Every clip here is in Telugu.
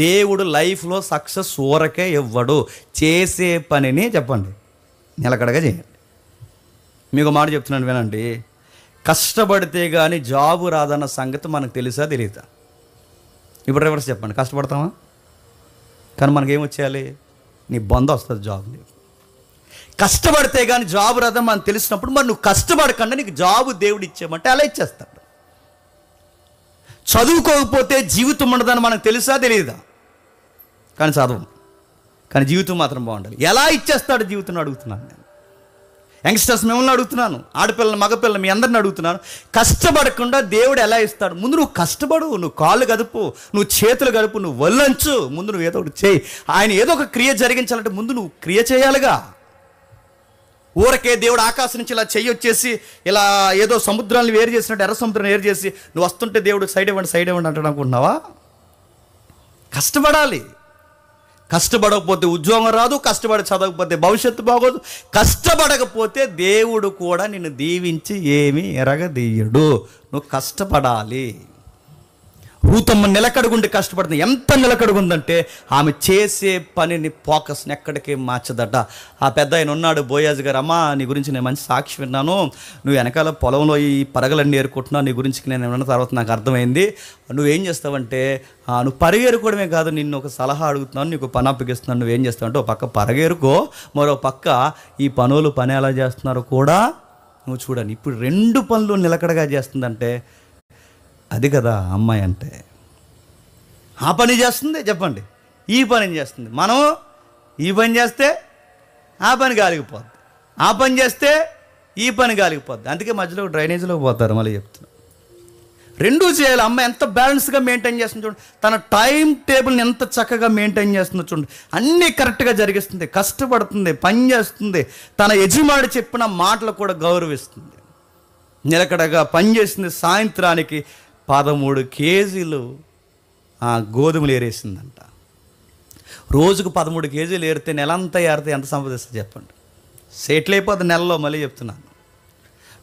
దేవుడు లైఫ్లో సక్సెస్ ఊరకే ఇవ్వడు. చేసే పనిని చెప్పండి నిలకడగా చేయండి. మీకు మాట చెప్తున్నాను వినండి, కష్టపడితే కానీ జాబు రాదన్న సంగతి మనకు తెలుసా తెలియదా? ఇప్పుడు రివర్స్ చెప్పండి, కష్టపడతామా? కానీ మనకేమొచ్చేయాలి? నీ బంధ వస్తుంది జాబ్. నీకు కష్టపడితే కానీ జాబు రాదని మనకు తెలిసినప్పుడు మరి నువ్వు కష్టపడకుండా నీకు జాబు దేవుడు ఇచ్చేయమంటే అలా ఇచ్చేస్తాడు. చదువుకోకపోతే జీవితం ఉండదని మనకు తెలుసా తెలియదా? కానీ చదవం, కానీ జీవితం మాత్రం బాగుండాలి. ఎలా ఇచ్చేస్తాడు జీవితం అడుగుతున్నాను నేను. యంగ్స్టర్స్ మిమ్మల్ని అడుగుతున్నాను, ఆడపిల్లలు మగపిల్లలు మీ అందరిని అడుగుతున్నాను. కష్టపడకుండా దేవుడు ఎలా ఇస్తాడు? ముందు నువ్వు కష్టపడు, నువ్వు కాళ్ళు గదుపు, నువ్వు చేతులు గడుపు, నువ్వు వల్లంచు, ముందు నువ్వు ఏదో ఒకటి చేయి. ఆయన ఏదో ఒక క్రియ జరిగించాలంటే ముందు నువ్వు క్రియ చేయాలిగా. ఊరకే దేవుడు ఆకాశం నుంచి ఇలా చెయ్యొచ్చేసి ఇలా ఏదో సముద్రాన్ని వేరు చేసినట్టు ఎర్ర సముద్రాన్ని వేరు చేసి నువ్వు వస్తుంటే దేవుడు సైడ్ ఇవ్వండి అంటాడు అనుకుంటున్నావా? కష్టపడాలి. కష్టపడకపోతే ఉద్యోగం రాదు, కష్టపడి చదవకపోతే భవిష్యత్తు బాగోదు. కష్టపడకపోతే దేవుడు కూడా నిన్ను దీవించి ఏమీ ఎరగదీయడు. నువ్వు కష్టపడాలి. రూతమ్మ నిలకడగుండి కష్టపడుతుంది. ఎంత నిలకడగుందంటే ఆమె చేసే పనిని ఫోకస్ని ఎక్కడికి మార్చదట. ఆ పెద్ద ఆయన ఉన్నాడు, బోయాజ్ గారు. అమ్మా, నీ గురించి నేను మంచి సాక్షి విన్నాను. నువ్వు వెనకాల పొలంలో ఈ పరగలన్నీ ఏరుకుంటున్నావు. నీ గురించి నేను విన్న తర్వాత నాకు అర్థమైంది. నువ్వేం చేస్తావంటే నువ్వు పరిగెరుకోవడమే కాదు, నిన్ను ఒక సలహా అడుగుతున్నాను, నీకు పని అప్పగిస్తున్నాను. నువ్వేం చేస్తావంటే ఒక పక్క పరగేరుకో, మరో పక్క ఈ పని ఎలా చేస్తున్నారో కూడా నువ్వు చూడండి. ఇప్పుడు 2 పనులు నిలకడగా చేస్తుందంటే అది కదా అమ్మాయి అంటే. ఆ పని చేస్తుంది చెప్పండి, ఈ పని చేస్తుంది. మనం ఈ పని చేస్తే ఆ పని గాలిగిపోద్ది, ఆ పని చేస్తే ఈ పని గాలిగిపోద్ది. అందుకే మధ్యలో డ్రైనేజీలోకి పోతారు. మళ్ళీ చెప్తున్నా, 2 చేయాలి. అమ్మాయి ఎంత బ్యాలెన్స్గా మెయింటైన్ చేస్తుంది చూడండి. తన టైం టేబుల్ని ఎంత చక్కగా మెయింటైన్ చేస్తుందో చూడండి. అన్నీ కరెక్ట్గా జరిగిస్తుంది, కష్టపడుతుంది, పని చేస్తుంది, తన యజమాని చెప్పిన మాటలు కూడా గౌరవిస్తుంది, నిలకడగా పనిచేస్తుంది. సాయంత్రానికి 13 కేజీలు గోధుమలు ఏరేసిందంట. రోజుకు 13 కేజీలు ఏరితే నెలంతా ఏరితే ఎంత సంపాదిస్తుంది చెప్పండి? సెటిల్ అయిపోతుంది నెలలో. మళ్ళీ చెప్తున్నాను,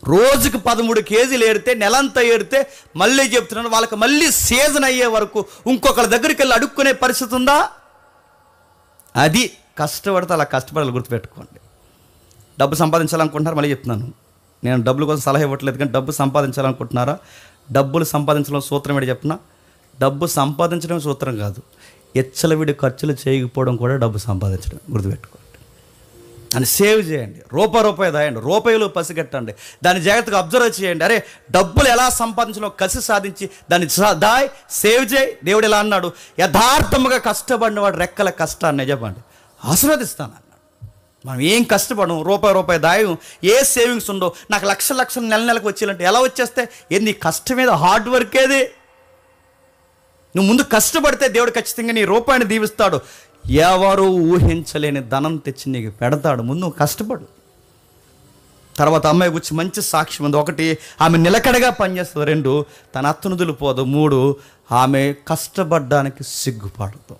రోజుకు 13 కేజీలు ఏరితే నెలంతా ఏరితే మళ్ళీ చెప్తున్నాను, వాళ్ళకి మళ్ళీ సీజన్ అయ్యే వరకు ఇంకొకరి దగ్గరికి వెళ్ళి అడుక్కునే పరిస్థితి ఉందా? అది కష్టపడితే అలా కష్టపడాలి. గుర్తుపెట్టుకోండి. డబ్బు సంపాదించాలనుకుంటున్నారు, మళ్ళీ చెప్తున్నాను, నేను డబ్బుల కోసం సలహా ఇవ్వట్లేదు, కానీ డబ్బు సంపాదించాలనుకుంటున్నారా? డబ్బులు సంపాదించడం సూత్రం ఏంటి చెప్పిన? డబ్బు సంపాదించడం సూత్రం కాదు, ఎచ్చలవిడి ఖర్చులు చేయకపోవడం కూడా డబ్బు సంపాదించడం. గుర్తుపెట్టుకోండి. దాన్ని సేవ్ చేయండి. రూపాయి దాయండి, రూపాయలు పసిగట్టండి, దాన్ని జాగ్రత్తగా అబ్జర్వ్ చేయండి. అరే, డబ్బులు ఎలా సంపాదించడం కసి సాధించి దాన్ని దాయ్, సేవ్ చేయి. దేవుడు ఎలా అన్నాడు? యథార్థముగా కష్టపడిన వాడు రెక్కల కష్టాన్ని చెప్పండి ఆశీర్వదిస్తాను అన్నాడు. మనం ఏం కష్టపడము, రూపాయి దాయం, ఏ సేవింగ్స్ ఉండవు. నాకు లక్షలు నెలకు వచ్చేయాలంటే ఎలా వచ్చేస్తే? నీ కష్టం మీద హార్డ్ వర్క్ ఏది? నువ్వు ముందు కష్టపడితే దేవుడు ఖచ్చితంగా నీ రూపాయిని దీవిస్తాడు. ఎవరు ఊహించలేని ధనం తెచ్చి నీకు పెడతాడు. ముందు కష్టపడు. తర్వాత అమ్మాయి గురించి మంచి సాక్ష్యం ఉంది. 1, ఆమె నిలకడగా పనిచేస్తుంది. 2, తన అత్తను దులిపోదు. 3, ఆమె కష్టపడడానికి సిగ్గుపడదు.